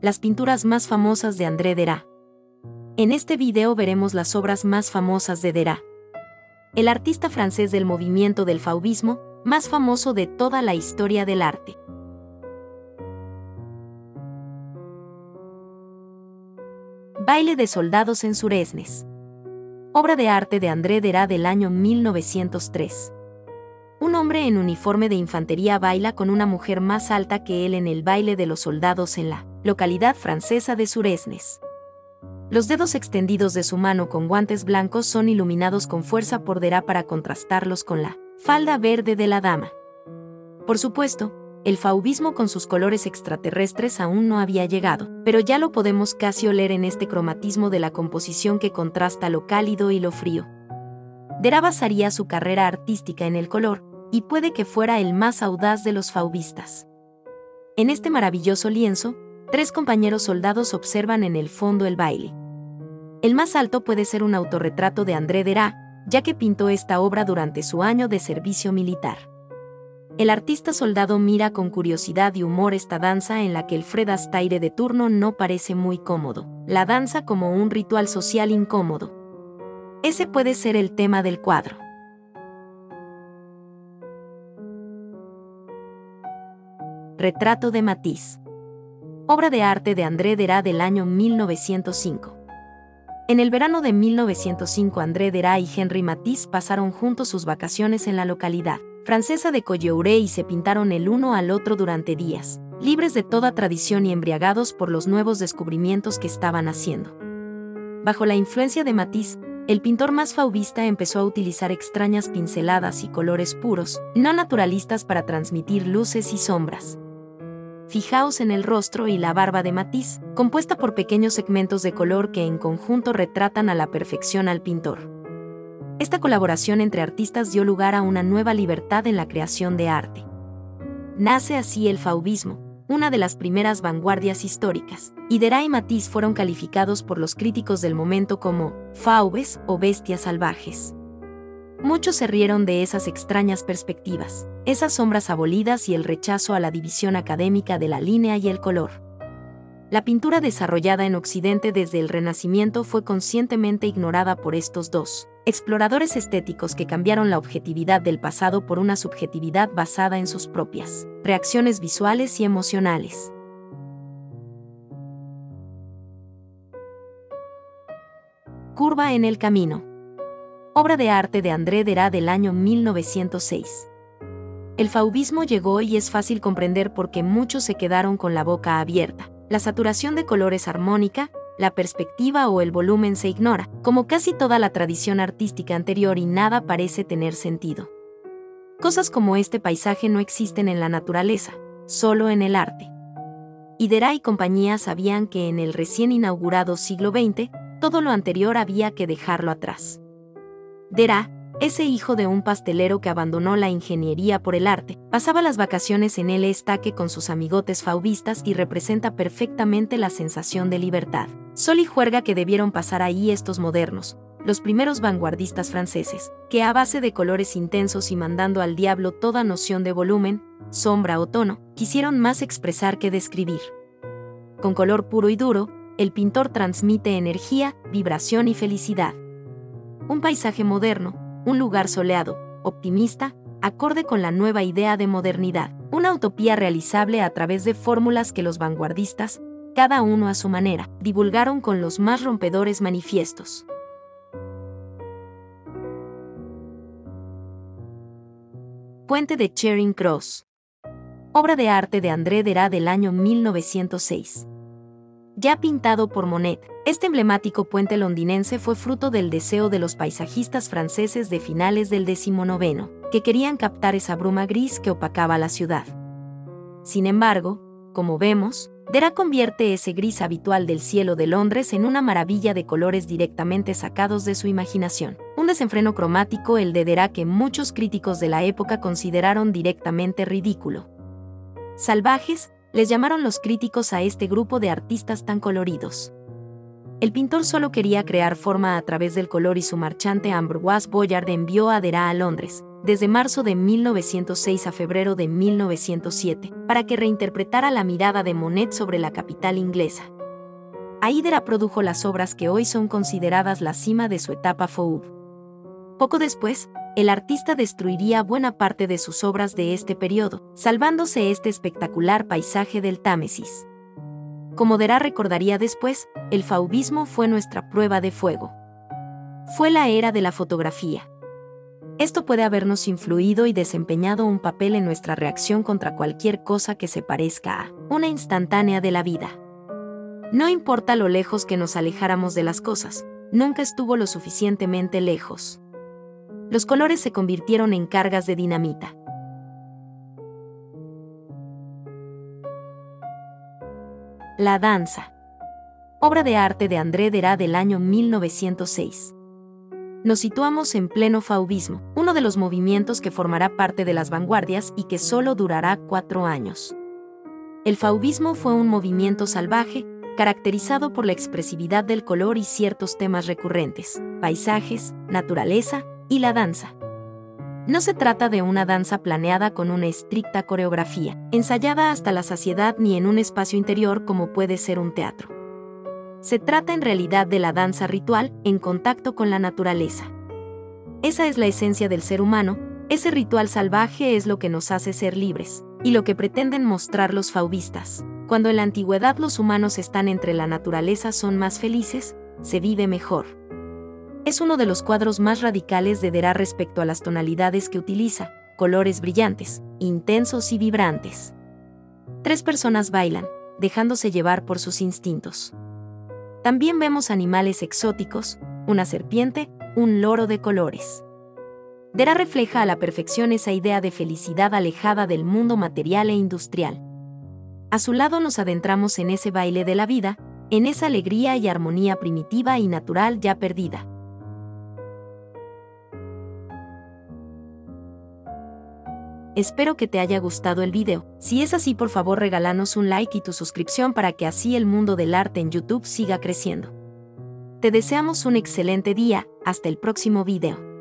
las pinturas más famosas de André Derain. En este video veremos las obras más famosas de Derain, el artista francés del movimiento del fauvismo, más famoso de toda la historia del arte. Baile de soldados en Suresnes. Obra de arte de André Derain del año 1903. Un hombre en uniforme de infantería baila con una mujer más alta que él en el baile de los soldados en la localidad francesa de Suresnes. Los dedos extendidos de su mano con guantes blancos son iluminados con fuerza por Derain para contrastarlos con la falda verde de la dama. Por supuesto, el fauvismo con sus colores extraterrestres aún no había llegado, pero ya lo podemos casi oler en este cromatismo de la composición que contrasta lo cálido y lo frío. Derain basaría su carrera artística en el color, y puede que fuera el más audaz de los fauvistas. En este maravilloso lienzo, 3 compañeros soldados observan en el fondo el baile. El más alto puede ser un autorretrato de André Derain, ya que pintó esta obra durante su año de servicio militar. El artista soldado mira con curiosidad y humor esta danza en la que el Fred Astaire de turno no parece muy cómodo, la danza como un ritual social incómodo. Ese puede ser el tema del cuadro. Retrato de Matisse. Obra de arte de André Derain del año 1905. En el verano de 1905 André Derain y Henri Matisse pasaron juntos sus vacaciones en la localidad francesa de Collioure y se pintaron el uno al otro durante días, libres de toda tradición y embriagados por los nuevos descubrimientos que estaban haciendo. Bajo la influencia de Matisse, el pintor más fauvista empezó a utilizar extrañas pinceladas y colores puros, no naturalistas para transmitir luces y sombras. Fijaos en el rostro y la barba de Matisse, compuesta por pequeños segmentos de color que en conjunto retratan a la perfección al pintor. Esta colaboración entre artistas dio lugar a una nueva libertad en la creación de arte. Nace así el fauvismo, una de las primeras vanguardias históricas, y Derain y Matisse fueron calificados por los críticos del momento como fauves o bestias salvajes. Muchos se rieron de esas extrañas perspectivas, esas sombras abolidas y el rechazo a la división académica de la línea y el color. La pintura desarrollada en Occidente desde el Renacimiento fue conscientemente ignorada por estos dos exploradores estéticos que cambiaron la objetividad del pasado por una subjetividad basada en sus propias reacciones visuales y emocionales. Curva en el camino. Obra de arte de André Derain del año 1906. El fauvismo llegó y es fácil comprender por qué muchos se quedaron con la boca abierta. La saturación de colores armónica, la perspectiva o el volumen se ignora, como casi toda la tradición artística anterior y nada parece tener sentido. Cosas como este paisaje no existen en la naturaleza, solo en el arte. Y Derain y compañía sabían que en el recién inaugurado siglo XX, todo lo anterior había que dejarlo atrás. Derain, ese hijo de un pastelero que abandonó la ingeniería por el arte, pasaba las vacaciones en el Estaque con sus amigotes fauvistas y representa perfectamente la sensación de libertad, sol y juerga que debieron pasar ahí estos modernos, los primeros vanguardistas franceses, que a base de colores intensos y mandando al diablo toda noción de volumen, sombra o tono, quisieron más expresar que describir. Con color puro y duro, el pintor transmite energía, vibración y felicidad. Un paisaje moderno, un lugar soleado, optimista, acorde con la nueva idea de modernidad, una utopía realizable a través de fórmulas que los vanguardistas, cada uno a su manera, divulgaron con los más rompedores manifiestos. Puente de Charing Cross. Obra de arte de André Derain del año 1906. Ya pintado por Monet, este emblemático puente londinense fue fruto del deseo de los paisajistas franceses de finales del XIX, que querían captar esa bruma gris que opacaba la ciudad. Sin embargo, como vemos, Derain convierte ese gris habitual del cielo de Londres en una maravilla de colores directamente sacados de su imaginación. Un desenfreno cromático el de Derain que muchos críticos de la época consideraron directamente ridículo. Salvajes, les llamaron los críticos a este grupo de artistas tan coloridos. El pintor solo quería crear forma a través del color y su marchante Ambroise Vollard envió a Derain a Londres, desde marzo de 1906 a febrero de 1907, para que reinterpretara la mirada de Monet sobre la capital inglesa. Ahí Derain produjo las obras que hoy son consideradas la cima de su etapa fauve. Poco después, el artista destruiría buena parte de sus obras de este periodo, salvándose este espectacular paisaje del Támesis. Como Derain recordaría después, el fauvismo fue nuestra prueba de fuego. Fue la era de la fotografía. Esto puede habernos influido y desempeñado un papel en nuestra reacción contra cualquier cosa que se parezca a una instantánea de la vida. No importa lo lejos que nos alejáramos de las cosas, nunca estuvo lo suficientemente lejos. Los colores se convirtieron en cargas de dinamita. La danza. Obra de arte de André Derain del año 1906. Nos situamos en pleno fauvismo, uno de los movimientos que formará parte de las vanguardias y que solo durará 4 años. El fauvismo fue un movimiento salvaje, caracterizado por la expresividad del color y ciertos temas recurrentes, paisajes, naturaleza y la danza. No se trata de una danza planeada con una estricta coreografía, ensayada hasta la saciedad ni en un espacio interior como puede ser un teatro. Se trata en realidad de la danza ritual en contacto con la naturaleza. Esa es la esencia del ser humano, ese ritual salvaje es lo que nos hace ser libres, y lo que pretenden mostrar los fauvistas. Cuando en la antigüedad los humanos están entre la naturaleza son más felices, se vive mejor. Es uno de los cuadros más radicales de Derain respecto a las tonalidades que utiliza, colores brillantes, intensos y vibrantes. 3 personas bailan, dejándose llevar por sus instintos. También vemos animales exóticos, una serpiente, un loro de colores. Derain refleja a la perfección esa idea de felicidad alejada del mundo material e industrial. A su lado nos adentramos en ese baile de la vida, en esa alegría y armonía primitiva y natural ya perdida. Espero que te haya gustado el video. Si es así, por favor regálanos un like y tu suscripción para que así el mundo del arte en YouTube siga creciendo. Te deseamos un excelente día, hasta el próximo video.